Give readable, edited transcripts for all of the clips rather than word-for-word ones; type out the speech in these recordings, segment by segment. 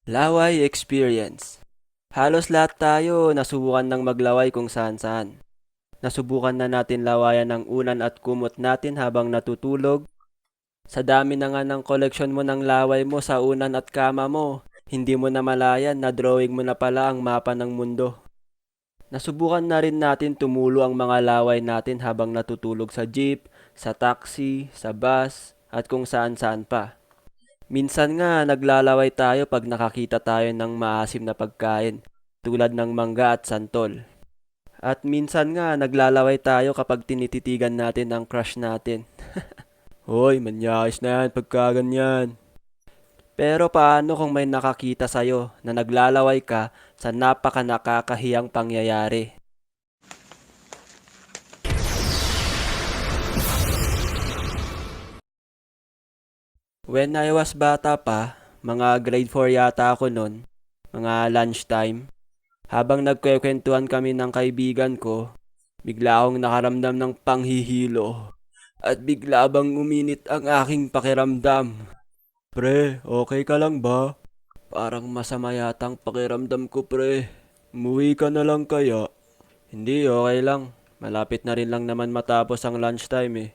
Laway experience. Halos lahat tayo nasubukan ng maglaway kung saan-saan. Nasubukan na natin lawayan ng unan at kumot natin habang natutulog. Sa dami na nga ng koleksyon mo ng laway mo sa unan at kama mo, hindi mo na malayan na drawing mo na pala ang mapa ng mundo. Nasubukan na rin natin tumulo ang mga laway natin habang natutulog sa jeep, sa taxi, sa bus, at kung saan-saan pa. Minsan nga naglalaway tayo pag nakakita tayo ng maasim na pagkain, tulad ng mangga at santol. At minsan nga naglalaway tayo kapag tinititigan natin ang crush natin. Hoy, manyakis na yan pagka ganyan. Pero paano kung may nakakita sa'yo na naglalaway ka sa napaka nakakahiyang pangyayari? When I was bata pa, mga grade 4 yata ako nun, mga lunchtime, habang nagkwekwentuhan kami ng kaibigan ko, bigla akong nakaramdam ng panghihilo at bigla bang uminit ang aking pakiramdam. Pre, okay ka lang ba? Parang masama yatang pakiramdam ko, pre. Umuwi ka na lang kaya? Hindi, okay lang. Malapit na rin lang naman matapos ang lunchtime eh.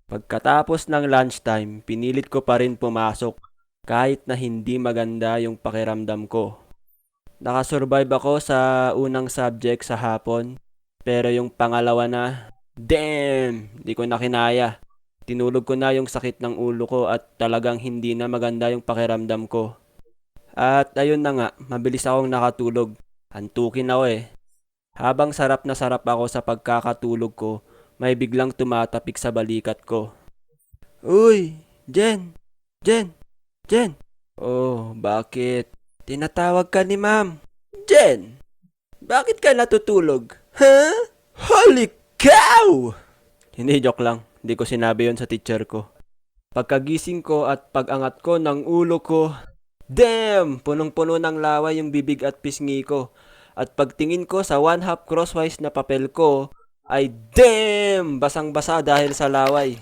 Pagkatapos ng lunchtime, pinilit ko pa rin pumasok kahit na hindi maganda yung pakiramdam ko. Nakasurvive ako sa unang subject sa hapon, pero yung pangalawa na, damn, di ko na kinaya. Tinulog ko na yung sakit ng ulo ko at talagang hindi na maganda yung pakiramdam ko. At ayun na nga, mabilis akong nakatulog. Antukin ako eh. Habang sarap na sarap ako sa pagkakatulog ko, may biglang tumatapik sa balikat ko. Uy, Jen! Jen! Jen! Oh, bakit? Tinatawag ka ni ma'am. Jen! Bakit ka natutulog? Huh? Holy cow! Hindi, joke lang. Hindi ko sinabi yon sa teacher ko. Pagkagising ko at pagangat ko ng ulo ko, damn! Punong-puno ng laway yung bibig at pisngi ko. At pagtingin ko sa one half crosswise na papel ko, ay damn! Basang-basa dahil sa laway.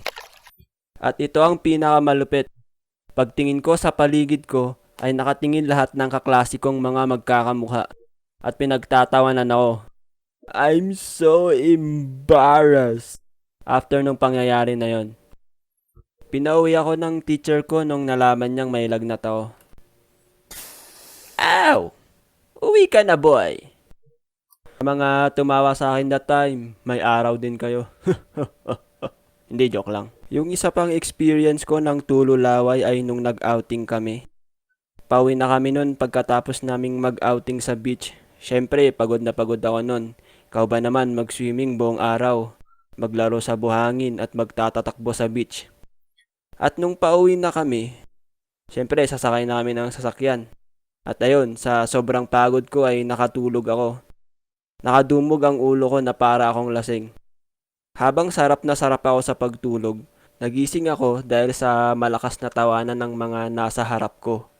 At ito ang pinakamalupit. Pagtingin ko sa paligid ko, ay nakatingin lahat ng kaklasikong mga magkakamukha. At pinagtatawanan ako. I'm so embarrassed. After nung pangyayari na yon, pinauwi ako ng teacher ko nung nalaman niyang may lagnat ako. Ow! Uwi ka na, boy! Mga tumawa sa akin that time, may araw din kayo. Hindi, joke lang. Yung isa pang experience ko ng tululaway ay nung nag-outing kami. Pauwi na kami nun pagkatapos naming mag-outing sa beach. Syempre, pagod na pagod ako nun. Ikaw ba naman mag-swimming buong araw, maglaro sa buhangin at magtatatakbo sa beach. At nung pauwi na kami, syempre sasakay na kami ng sasakyan. At ayun, sa sobrang pagod ko ay nakatulog ako. Nakadumog ang ulo ko na para akong lasing. Habang sarap na sarap ako sa pagtulog, nagising ako dahil sa malakas na tawanan ng mga nasa harap ko.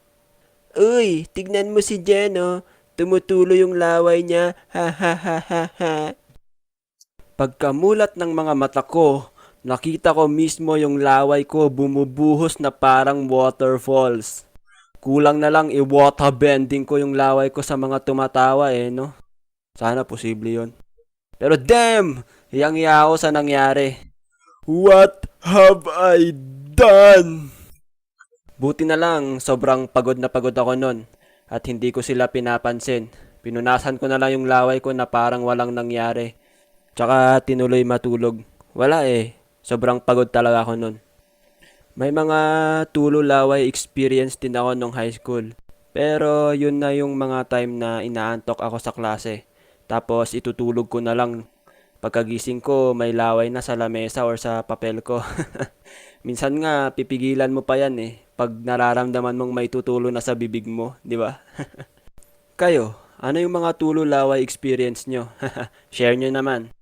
Uy, tignan mo si Jeno. Tumutulo yung laway niya. Ha ha ha ha ha. Pagkamulat ng mga mata ko, nakita ko mismo yung laway ko bumubuhos na parang waterfalls. Kulang na lang i-water bending ko yung laway ko sa mga tumatawa eh, no? Sana posible yon. Pero damn! Hiyang-hiya ako sa nangyari. What have I done? Buti na lang, sobrang pagod na pagod ako nun at hindi ko sila pinapansin. Pinunasan ko na lang yung laway ko na parang walang nangyari. Tsaka tinuloy matulog. Wala eh, sobrang pagod talaga ako nun. May mga tululaway experience din ako nung high school. Pero yun na yung mga time na inaantok ako sa klase. Tapos itutulog ko na lang. Pagkagising ko, may laway na sa lamesa or sa papel ko. Minsan nga, pipigilan mo pa yan eh. Pag nararamdaman mong may tutulo na sa bibig mo, di ba? Kayo, ano yung mga tululaway experience nyo? Share nyo naman.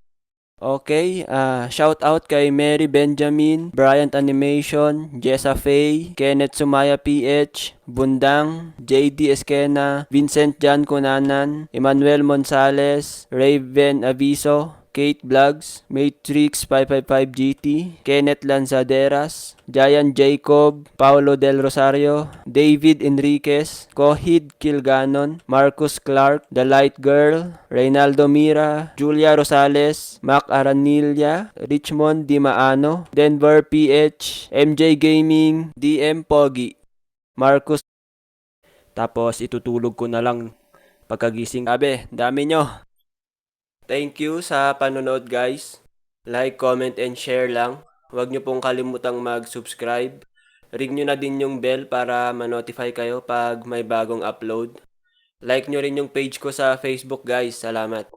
Okay, shout out kay Mary Benjamin, Bryant Animation, Jessa Faye, Kenneth Sumaya PH, Bundang, JD Esquena, Vincent Jan Cunanan, Emmanuel Monsales, Raven Aviso, Kate Vlogs, Matrix 555 GT, Kenneth Lanzaderas, Giant Jacob, Paulo Del Rosario, David Enriquez, Kohid Kilganon, Marcus Clark, The Light Girl, Reynaldo Mira, Julia Rosales, Mac Aranilla, Richmond Dimaano, Denver PH, MJ Gaming, DM Pogi, Marcus. Tapos itutulog ko na lang pagkagising. Abe, dami nyo. Thank you sa panonood guys. Like, comment, and share lang. Huwag nyo pong kalimutang mag-subscribe. Ring nyo na din yung bell para ma-notify kayo pag may bagong upload. Like nyo rin yung page ko sa Facebook guys. Salamat.